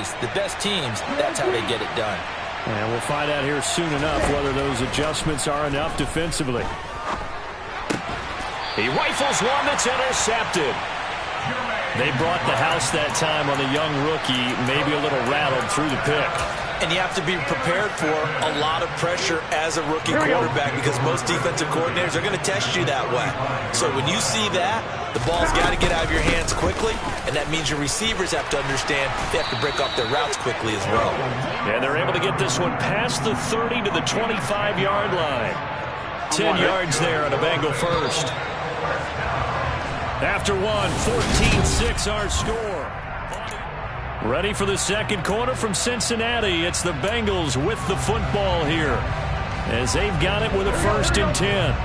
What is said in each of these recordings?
plays, the best teams, that's how they get it done. And we'll find out here soon enough whether those adjustments are enough defensively. He rifles one that's intercepted. They brought the house that time on the young rookie, maybe a little rattled through the pick. And you have to be prepared for a lot of pressure as a rookie quarterback because most defensive coordinators are going to test you that way. So when you see that, the ball's got to get out of your hands quickly, and that means your receivers have to understand they have to break off their routes quickly as well. And they're able to get this one past the 30 to the 25-yard line. 10 yards there on a Bengal first. After one, 14-6 our score. Ready for the second quarter from Cincinnati. It's the Bengals with the football here as they've got it with a 1st and 10.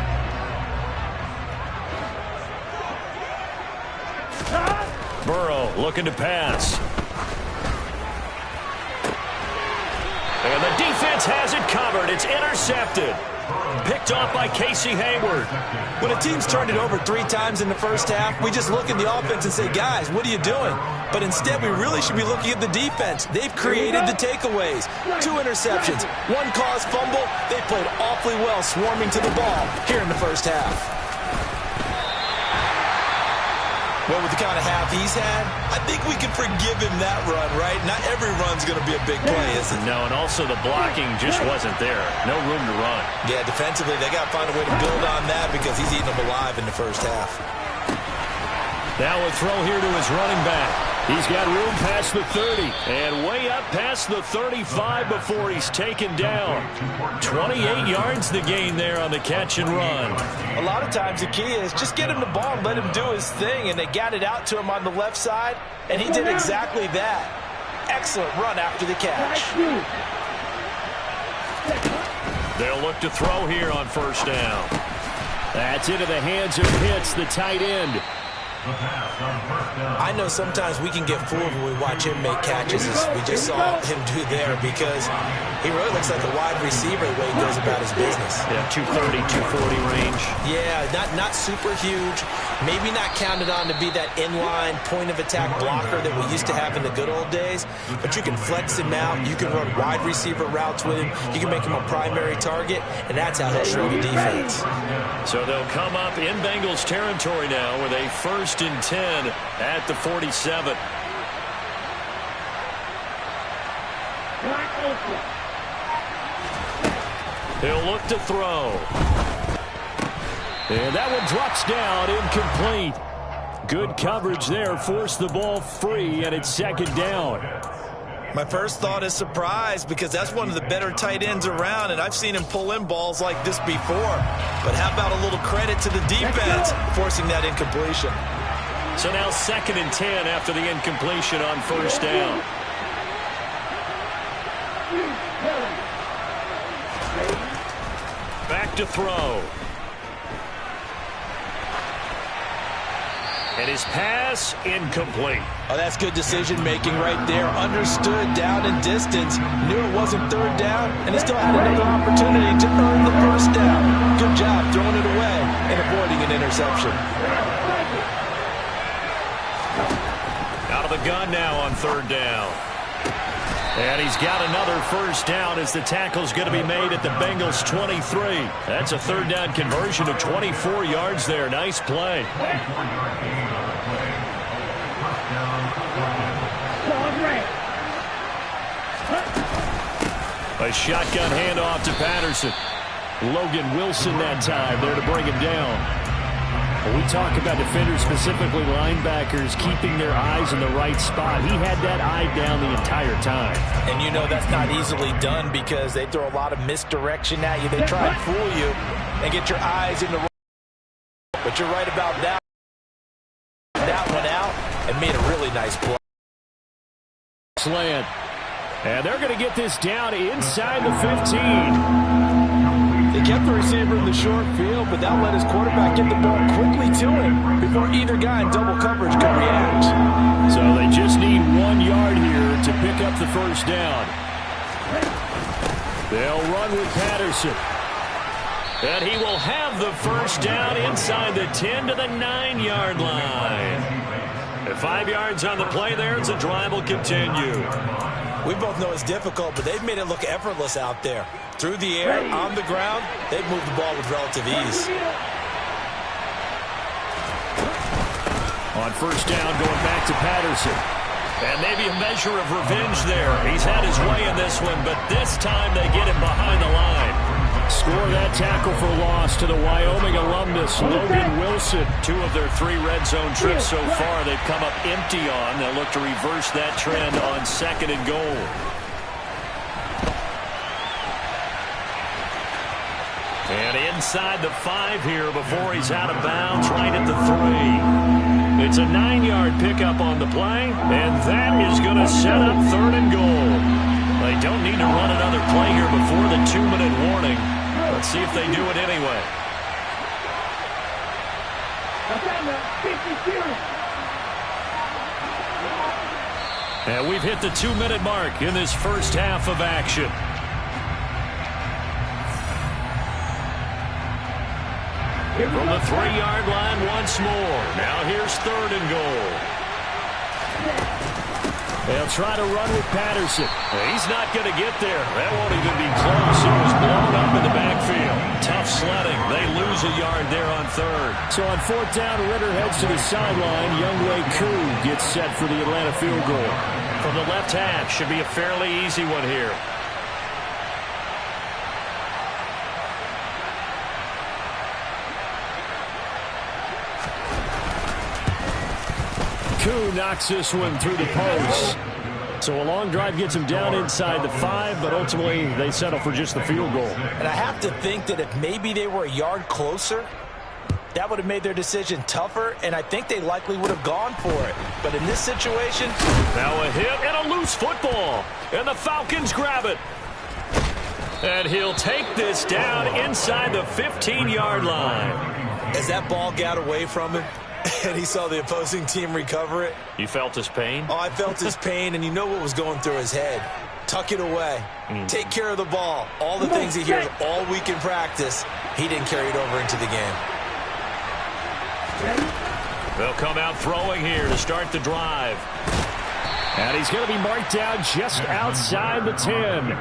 Burrow looking to pass. And the defense has it covered. It's intercepted. Picked off by Casey Hayward. When a team's turned it over 3 times in the first half, we just look at the offense and say, guys, what are you doing? But instead, we really should be looking at the defense. They've created the takeaways. 2 interceptions, 1 caused fumble. They played awfully well swarming to the ball here in the first half. Well, with the kind of half he's had, I think we can forgive him that run, right? Not every run's going to be a big play, is it? No, and also the blocking just wasn't there. No room to run. Yeah, defensively, they got to find a way to build on that because he's eating them alive in the first half. Now a throw here to his running back. He's got room past the 30 and way up past the 35 before he's taken down. 28 yards the gain there on the catch and run. A lot of times the key is just get him the ball and let him do his thing, and they got it out to him on the left side, and he did exactly that. Excellent run after the catch. They'll look to throw here on 1st down. That's into the hands of Pitts, the tight end. I know sometimes we can get fooled when we watch him make catches, as we just saw him do there, because he really looks like a wide receiver the way he goes about his business. Yeah, 230, 240 range. Yeah, not super huge. Maybe not counted on to be that inline point-of-attack blocker that we used to have in the good old days, but you can flex him out. You can run wide receiver routes with him. You can make him a primary target, and that's how he'll show the defense. So they'll come up in Bengals territory now with a 1st and 10 at the 47. He'll look to throw. And that one drops down, incomplete. Good coverage there, forced the ball free, and it's 2nd down. My first thought is surprise, because that's one of the better tight ends around, and I've seen him pull in balls like this before. But how about a little credit to the defense forcing that incompletion? So now 2nd and 10 after the incompletion on 1st down. Back to throw. And his pass incomplete. Oh, that's good decision-making right there. Understood down and distance. Knew it wasn't 3rd down, and he still had another opportunity to earn the 1st down. Good job throwing it away and avoiding an interception. Out of the gun now on 3rd down. And he's got another 1st down as the tackle's going to be made at the Bengals 23. That's a 3rd down conversion of 24 yards there. Nice play. A shotgun handoff to Patterson. Logan Wilson that time there to bring him down. When we talk about defenders, specifically linebackers, keeping their eyes in the right spot, he had that eye down the entire time. And you know that's not easily done because they throw a lot of misdirection at you. They try and fool you and get your eyes in the right spot. But you're right about that. That one out and made a really nice play. Slant. And they're going to get this down inside the 15. They kept the receiver in the short field, but that let his quarterback get the ball quickly to him before either guy in double coverage could react. So they just need 1 yard here to pick up the 1st down. They'll run with Patterson. And he will have the 1st down inside the 10 to the 9-yard line. And 5 yards on the play there as the drive will continue. We both know it's difficult, but they've made it look effortless out there. Through the air, on the ground, they've moved the ball with relative ease. On first down, going back to Patterson. And maybe a measure of revenge there. He's had his way in this one, but this time they get him behind the line. Score that tackle for loss to the Wyoming alumnus, Logan Wilson. 2 of their 3 red zone trips so far they've come up empty on. They'll look to reverse that trend on 2nd and goal. And inside the 5 here before he's out of bounds, right at the 3. It's a 9-yard pickup on the play, and that is going to set up 3rd and goal. They don't need to run another play here before the 2-minute warning. Let's see if they do it anyway. And we've hit the 2-minute mark in this first half of action. From the 3-yard line once more. Now here's 3rd and goal. They'll try to run with Patterson. He's not going to get there. That won't even be close. It was blown up in the backfield. Tough sledding. They lose a yard there on 3rd. So on 4th down, Ritter heads to the sideline. Younghoe Koo gets set for the Atlanta field goal. From the left half, should be a fairly easy one here. Koo knocks this one through the post. So a long drive gets him down inside the 5, but ultimately they settle for just the field goal. And I have to think that if maybe they were a yard closer, that would have made their decision tougher, and I think they likely would have gone for it. But in this situation... Now a hit and a loose football, and the Falcons grab it. And he'll take this down inside the 15-yard line. As that ball got away from him, and he saw the opposing team recover it. You felt his pain? Oh, I felt his pain, and you know what was going through his head. Tuck it away. Take care of the ball. All the things he hears all week in practice, he didn't carry it over into the game. They'll come out throwing here to start the drive. And he's going to be marked down just outside the 10.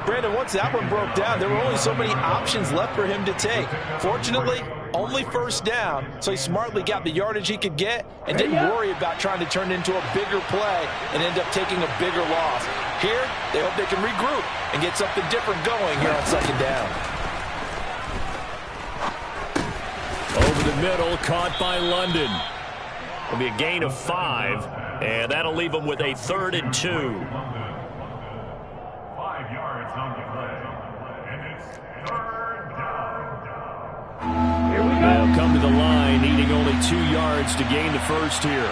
Brandon, once that one broke down, there were only so many options left for him to take. Fortunately, only first down, so he smartly got the yardage he could get and didn't worry about trying to turn it into a bigger play and end up taking a bigger loss. Here, they hope they can regroup and get something different going here on 2nd down. Over the middle, caught by London. It'll be a gain of 5, and that'll leave them with a 3rd and 2. 5 yards on the play, and it's 3rd down. They'll come to the line, needing only 2 yards to gain the first here.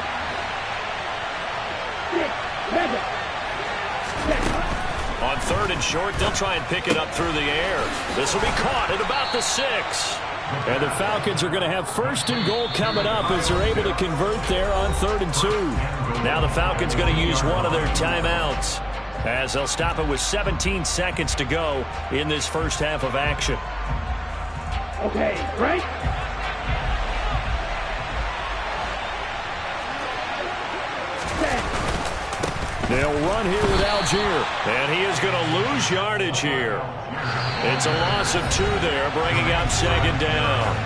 On 3rd and short, they'll try and pick it up through the air. This will be caught at about the 6. And the Falcons are going to have 1st and goal coming up as they're able to convert there on 3rd and 2. Now the Falcons going to use one of their timeouts as they'll stop it with 17 seconds to go in this first half of action. Okay, right? They'll run here with Algier. And he is going to lose yardage here. It's a loss of 2 there, bringing out 2nd down.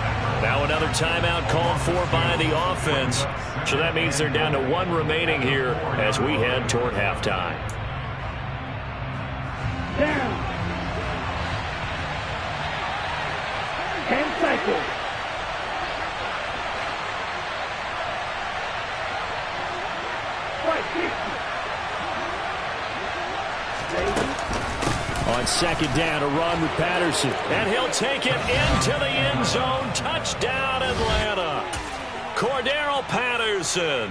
Now another timeout called for by the offense. So that means they're down to 1 remaining here as we head toward halftime. Down. 10 cycles. On 2nd down, a run with Patterson. And he'll take it into the end zone. Touchdown, Atlanta. Cordero Patterson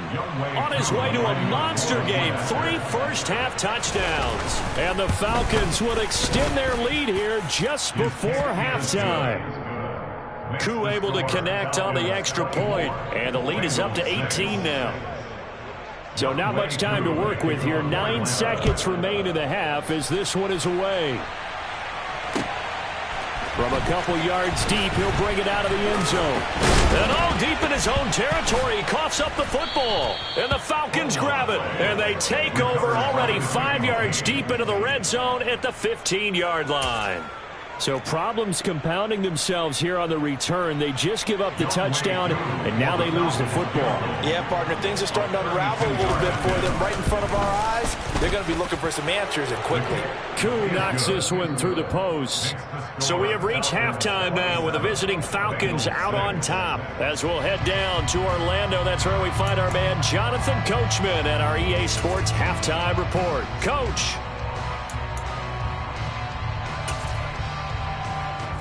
on his way to a monster game. 3 first-half touchdowns. And the Falcons will extend their lead here just before halftime. Koo able to connect on the extra point. And the lead is up to 18 now. So not much time to work with here. 9 seconds remain in the half as this one is away. From a couple yards deep, he'll bring it out of the end zone. And all deep in his own territory, he coughs up the football. And the Falcons grab it. And they take over already 5 yards deep into the red zone at the 15-yard line. So problems compounding themselves here on the return. They just give up the touchdown, and now they lose the football. Yeah, partner, things are starting to unravel a little bit for them right in front of our eyes. They're going to be looking for some answers, and quickly. Koo knocks this one through the posts. So we have reached halftime now with the visiting Falcons out on top. As we'll head down to Orlando, that's where we find our man Jonathan Coachman at our EA Sports Halftime Report. Coach.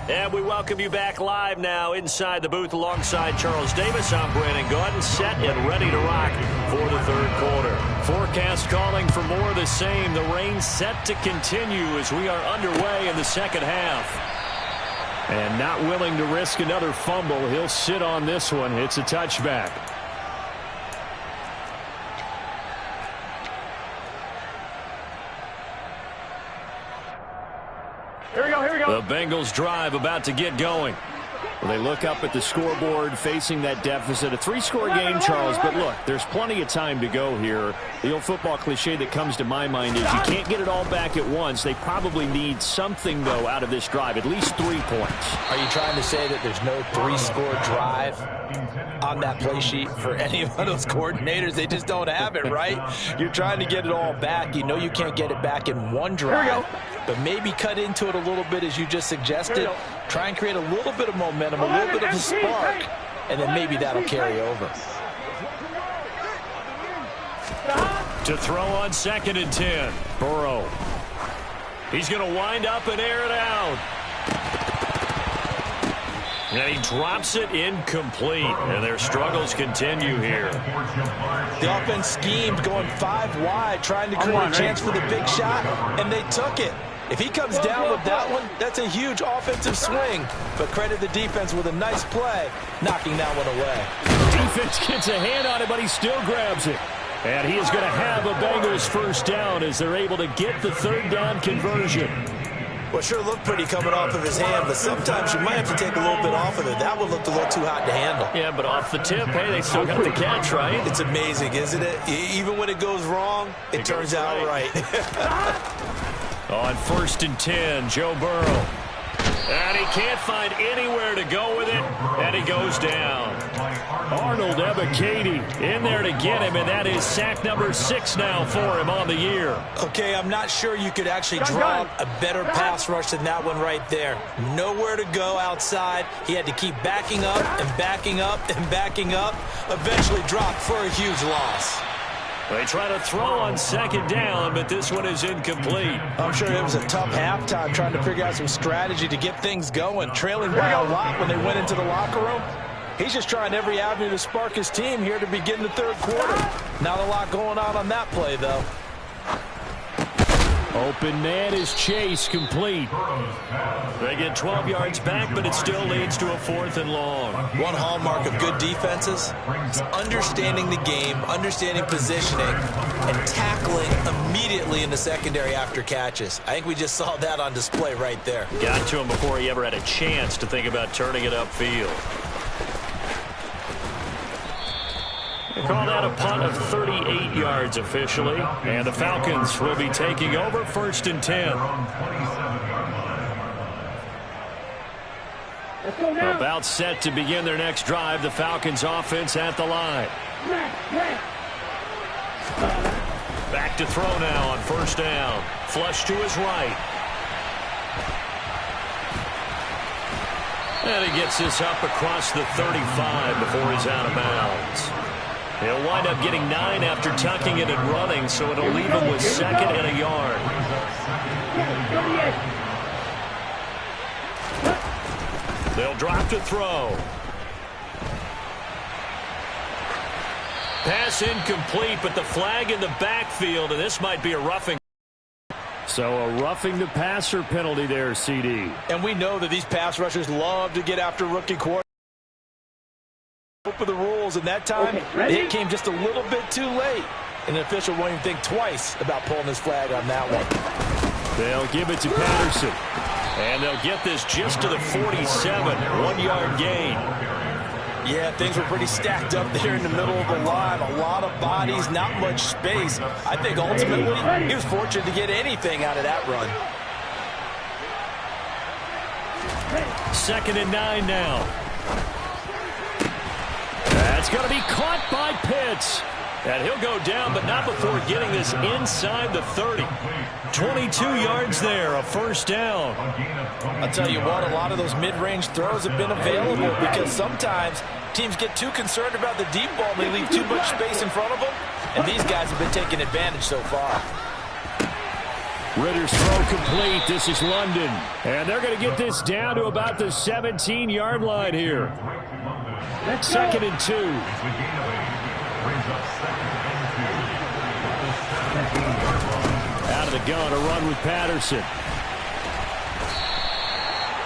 And we welcome you back live now inside the booth alongside Charles Davis. I'm Brandon Gaudin, set and ready to rock for the third quarter. Forecast calling for more of the same. The rain set to continue as we are underway in the second half. And not willing to risk another fumble. He'll sit on this one. It's a touchback. Here we go, here we go. The Bengals drive about to get going. Well, they look up at the scoreboard facing that deficit. A 3-score game, Charles, but look, there's plenty of time to go here. The old football cliche that comes to my mind is you can't get it all back at once. They probably need something, though, out of this drive, at least 3 points. Are you trying to say that there's no 3-score drive on that play sheet for any of those coordinators? They just don't have it, right? You're trying to get it all back. You know you can't get it back in one drive, but maybe cut into it a little bit as you just suggested. Try and create a little bit of momentum, a little bit of a spark, and then maybe that'll carry over. To throw on 2nd and 10. Burrow. He's going to wind up and air it out. And he drops it incomplete. And their struggles continue here. The offense schemed going 5 wide, trying to create a chance for the big shot, and they took it. If he comes down with that one, that's a huge offensive swing. But credit the defense with a nice play, knocking that one away. Defense gets a hand on it, but he still grabs it. And he is going to have a Bengals first down as they're able to get the 3rd down conversion. Well, sure looked pretty coming off of his hand, but sometimes you might have to take a little bit off of it. That one looked a little too hot to handle. Yeah, but off the tip, hey, they still got the catch, right? It's amazing, isn't it? Even when it goes wrong, it turns out right. On 1st and 10, Joe Burrow. And he can't find anywhere to go with it, and he goes down. Arnold Ebiketie in there to get him, and that is sack number 6 now for him on the year. Okay, I'm not sure you could actually draw a better pass rush than that one right there. Nowhere to go outside. He had to keep backing up and backing up and backing up. Eventually dropped for a huge loss. They try to throw on 2nd down, but this one is incomplete. I'm sure it was a tough halftime trying to figure out some strategy to get things going. Trailing by a lot when they went into the locker room. He's just trying every avenue to spark his team here to begin the 3rd quarter. Not a lot going on that play, though. Open man is Chase, complete. They get 12 yards back, but it still leads to a 4th and long. One hallmark of good defenses is understanding the game, understanding positioning, and tackling immediately in the secondary after catches. I think we just saw that on display right there. Got to him before he ever had a chance to think about turning it upfield. They call that a punt of 38 yards officially. And the Falcons will be taking over 1st and 10. About set to begin their next drive. The Falcons offense at the line. Back to throw now on 1st down. Flush to his right. And he gets this up across the 35 before he's out of bounds. He'll wind up getting 9 after tucking it and running, so it'll leave him with 2nd and a yard. They'll drop to throw. Pass incomplete, but the flag in the backfield, and this might be a roughing. So a roughing the passer penalty there, CD. And we know that these pass rushers love to get after rookie quarterbacks. For the rules, and that time it came just a little bit too late, and the official won't even think twice about pulling his flag on that one. They'll give it to Patterson, And they'll get this just to the 47, 1-yard gain. Yeah, things were pretty stacked up there in the middle of the line. A lot of bodies, not much space. I think ultimately he was fortunate to get anything out of that run. 2nd and 9 now. That's going to be caught by Pitts. And he'll go down, but not before getting this inside the 30. 22 yards there, a first down. I'll tell you what, a lot of those mid-range throws have been available because sometimes teams get too concerned about the deep ball and they leave too much space in front of them. And these guys have been taking advantage so far. Ritter's throw complete. This is London. And they're going to get this down to about the 17-yard line here. 2nd and 2. Out of the gun, a run with Patterson.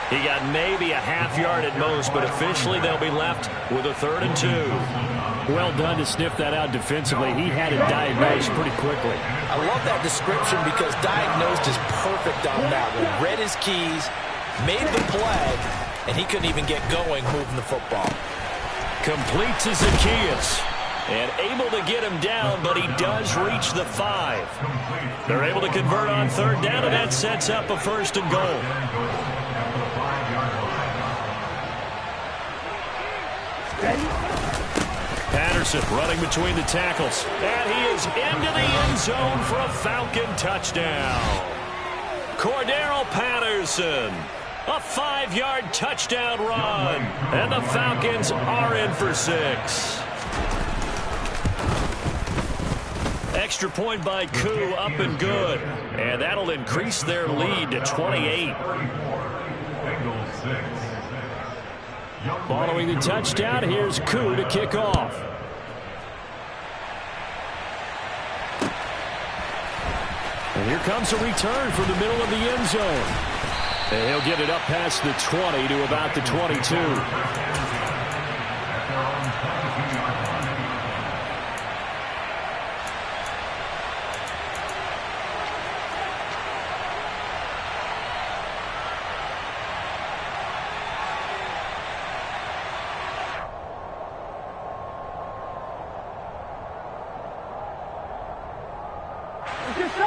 He got maybe a half yard at most, but officially they'll be left with a 3rd and 2. Well done to sniff that out defensively. He had it diagnosed pretty quickly. I love that description because diagnosed is perfect on that one. Read his keys, made the play, and he couldn't even get going moving the football. Complete to Zacchaeus. And able to get him down, but he does reach the 5. They're able to convert on 3rd down, and that sets up a 1st and goal. Patterson running between the tackles. And he is into the end zone for a Falcon touchdown. Cordero Patterson. A 5-yard touchdown run. And the Falcons are in for 6. Extra point by Koo, up and good. And that'll increase their lead to 28. Following the touchdown, here's Koo to kick off. And here comes a return from the middle of the end zone. And he'll get it up past the 20 to about the 22.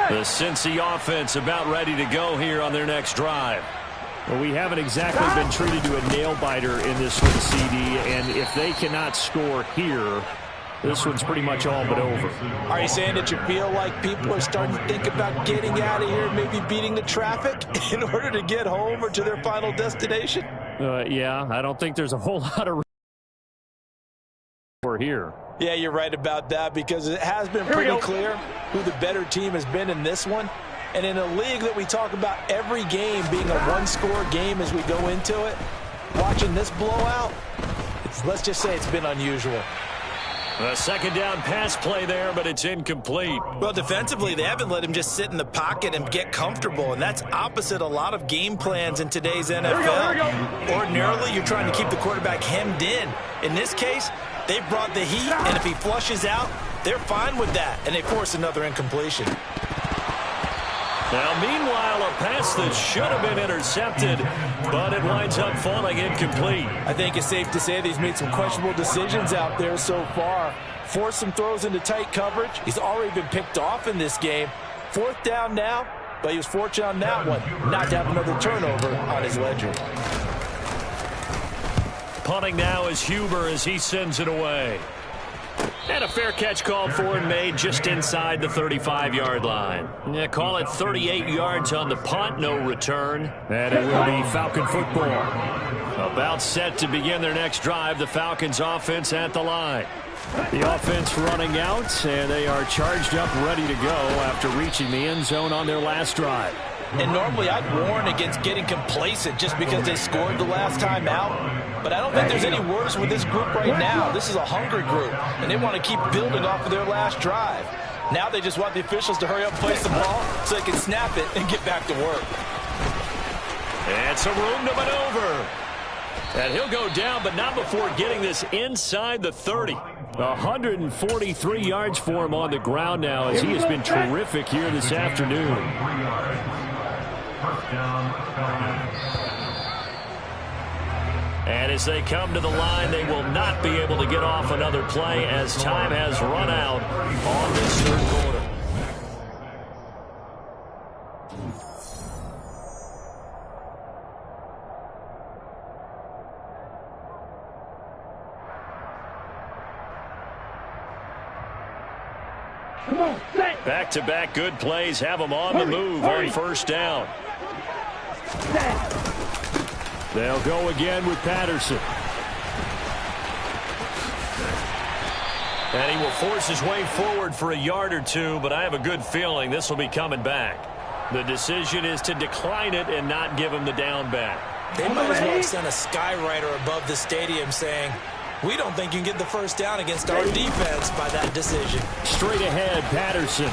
The Cincy offense about ready to go here on their next drive. Well, we haven't exactly been treated to a nail-biter in this one, CD, and if they cannot score here, this one's pretty much all but over. Are you saying that you feel like people are starting to think about getting out of here, maybe beating the traffic in order to get home or to their final destination? Yeah, I don't think there's a whole lot of for here. Yeah, you're right about that because it has been pretty clear who the better team has been in this one. And in a league that we talk about every game being a one-score game as we go into it, watching this blowout, let's just say it's been unusual. A 2nd down pass play there, but it's incomplete. Well, defensively, they haven't let him just sit in the pocket and get comfortable, and that's opposite a lot of game plans in today's NFL. Ordinarily, you're trying to keep the quarterback hemmed in. In this case, they brought the heat, and if he flushes out, they're fine with that, and they force another incompletion. Now, meanwhile, a pass that should have been intercepted, but it winds up falling incomplete. I think it's safe to say that he's made some questionable decisions out there so far. Forced some throws into tight coverage. He's already been picked off in this game. 4th down now, but he was fortunate on that one not to have another turnover on his ledger. Punting now is Huber as he sends it away. And a fair catch called for and made just inside the 35-yard line. Yeah, call it 38 yards on the punt, no return. And it will be Falcon football. About set to begin their next drive, the Falcons offense at the line. The offense running out, and they are charged up, ready to go after reaching the end zone on their last drive. And normally I'd warn against getting complacent just because they scored the last time out. But I don't think there's any worse with this group right now. This is a hungry group, and they want to keep building off of their last drive. Now they just want the officials to hurry up and place the ball so they can snap it and get back to work. And some room to maneuver. And he'll go down, but not before getting this inside the 30. 143 yards for him on the ground now as he has been terrific here this afternoon. First down, Falcons. And as they come to the line, they will not be able to get off another play as time has run out on this third quarter. Come on, set. Back-to-back good plays have them on the move on first down. Set. They'll go again with Patterson. And he will force his way forward for a yard or two, but I have a good feeling this will be coming back. The decision is to decline it and not give him the down back. They might as well send a skywriter above the stadium saying, we don't think you can get the first down against our defense by that decision. Straight ahead, Patterson.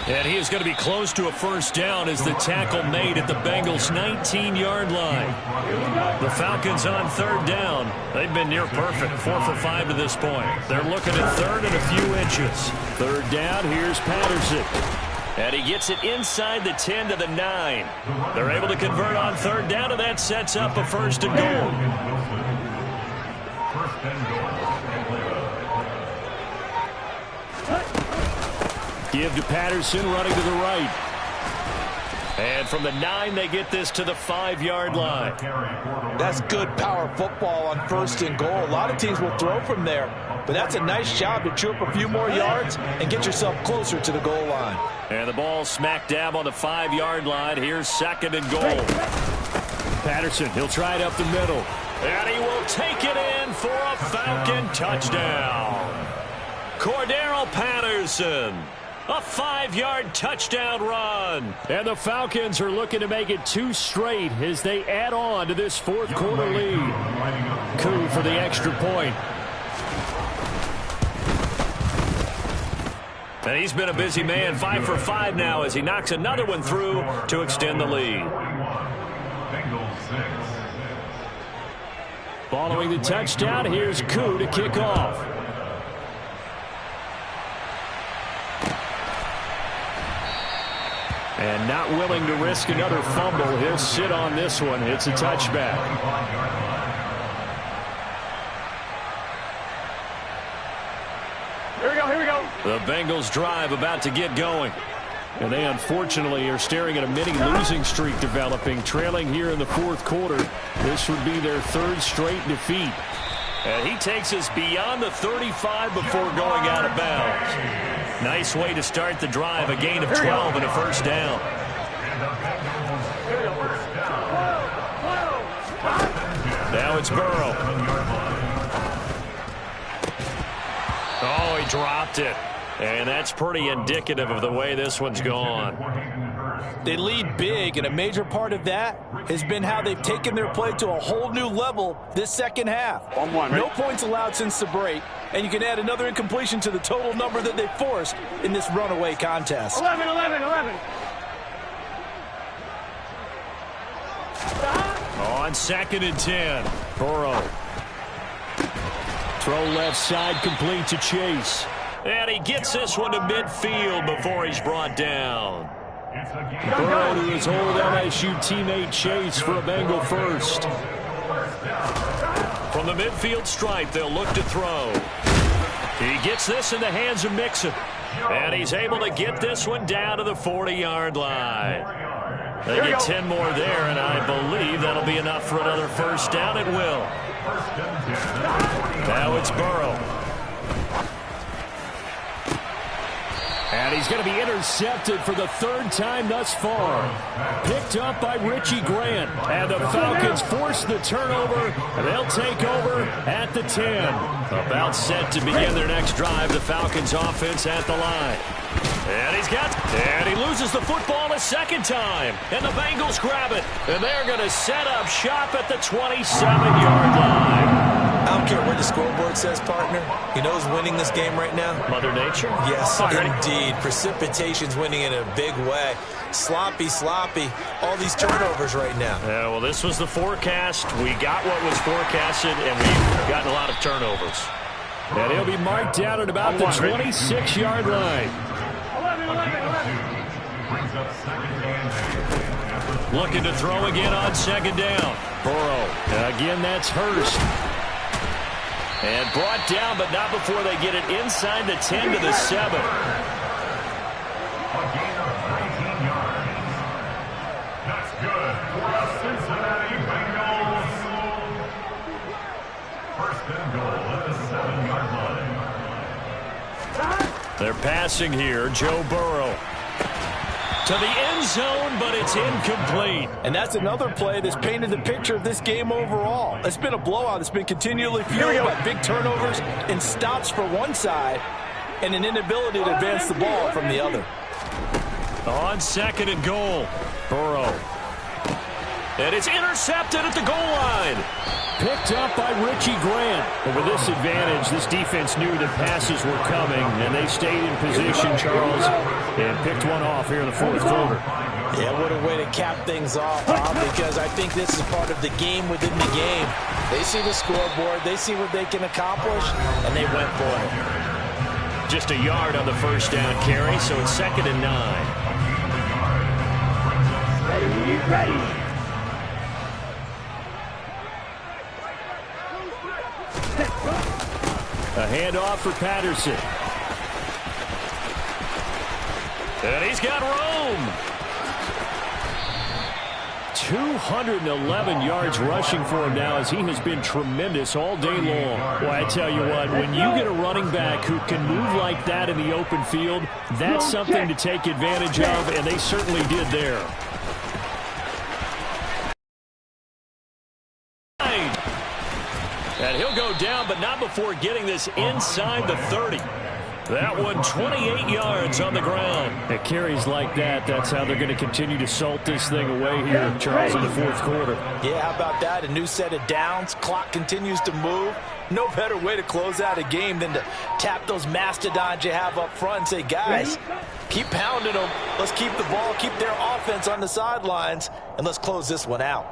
And he is going to be close to a first down as the tackle made at the Bengals' 19-yard line. The Falcons on third down. They've been near perfect, 4 for 5 to this point. They're looking at third and a few inches. Third down, here's Patterson. And he gets it inside the 10 to the 9. They're able to convert on third down, and that sets up a first and goal. First and goal. Give to Patterson, running to the right. And from the 9, they get this to the 5-yard line. That's good power football on first and goal. A lot of teams will throw from there, but that's a nice job to chew up a few more yards and get yourself closer to the goal line. And the ball smack dab on the 5-yard line. Here's second and goal. Patterson, he'll try it up the middle. And he will take it in for a Falcon touchdown. Cordero Patterson. A 5-yard touchdown run. And the Falcons are looking to make it 2 straight as they add on to this fourth quarter lead. Coup for the extra point. And he's been a busy man, 5 for 5 now as he knocks another one through to extend the lead. Following the touchdown, here's Coup to kick off. And not willing to risk another fumble. He'll sit on this one. It's a touchback. Here we go, here we go. The Bengals drive about to get going. And they unfortunately are staring at a mini losing streak developing, trailing here in the fourth quarter. This would be their 3rd straight defeat. And he takes us beyond the 35 before going out of bounds. Nice way to start the drive, a gain of 12 and a first down. Now it's Burrow. Oh, he dropped it. And that's pretty indicative of the way this one's gone. They lead big, and a major part of that has been how they've taken their play to a whole new level this second half. No points allowed since the break, and you can add another incompletion to the total number that they forced in this runaway contest. 11. On 2nd and 10, Burrow. Throw left side complete to Chase. and he gets this one to midfield before he's brought down. Burrow to his old LSU teammate Chase for a Bengal first. From the midfield stripe, they'll look to throw. He gets this in the hands of Mixon, and he's able to get this one down to the 40-yard line. They get 10 more there, and I believe that'll be enough for another first down. It will. Now it's Burrow. And he's going to be intercepted for the third time thus far. Picked up by Richie Grant. And the Falcons force the turnover. And they'll take over at the 10. About set to begin their next drive. The Falcons offense at the line. And he loses the football a second time. And the Bengals grab it. And they're going to set up shop at the 27-yard line. I don't care what the scoreboard says, partner. You know who's winning this game right now? Mother Nature? Yes, indeed. Precipitation's winning in a big way. Sloppy. All these turnovers right now. Yeah, well, this was the forecast. We got what was forecasted, and we've gotten a lot of turnovers. And he'll be marked down at about the 26-yard line. 11. Brings up second and 10. Looking to throw again on second down. Burrow. Again, that's Hurst. And brought down, but not before they get it inside the 10 to the 7. A gain of 19 yards. That's good for the Cincinnati Bengals. First and goal at the 7-yard line. They're passing here. Joe Burrow to the end zone, but it's incomplete. And that's another play that's painted the picture of this game overall. It's been a blowout. It's been continually fueled by big turnovers and stops for one side and an inability to advance the ball from the other. On second and goal, Burrow. And it's intercepted at the goal line. Picked up by Richie Grant. But with this advantage, this defense knew that passes were coming, and they stayed in position, Charles, and picked one off here in the fourth quarter. Yeah, what a way to cap things off, Bob, because I think this is part of the game within the game. They see the scoreboard, they see what they can accomplish, and they went for it. Just a yard on the first down carry, so it's 2nd and 9. Ready. A handoff for Patterson. And he's got room. 211 yards rushing for him now, as he has been tremendous all day long. Well, I tell you what, when you get a running back who can move like that in the open field, that's something to take advantage of, and they certainly did there. And he'll go down, but not before getting this inside the 30. That one 28 yards on the ground. At carries like that, that's how they're going to continue to salt this thing away here, Charles, in the fourth quarter. Yeah, how about that? A new set of downs. Clock continues to move. No better way to close out a game than to tap those mastodons you have up front and say, guys, keep pounding them. Let's keep the ball, keep their offense on the sidelines, and let's close this one out.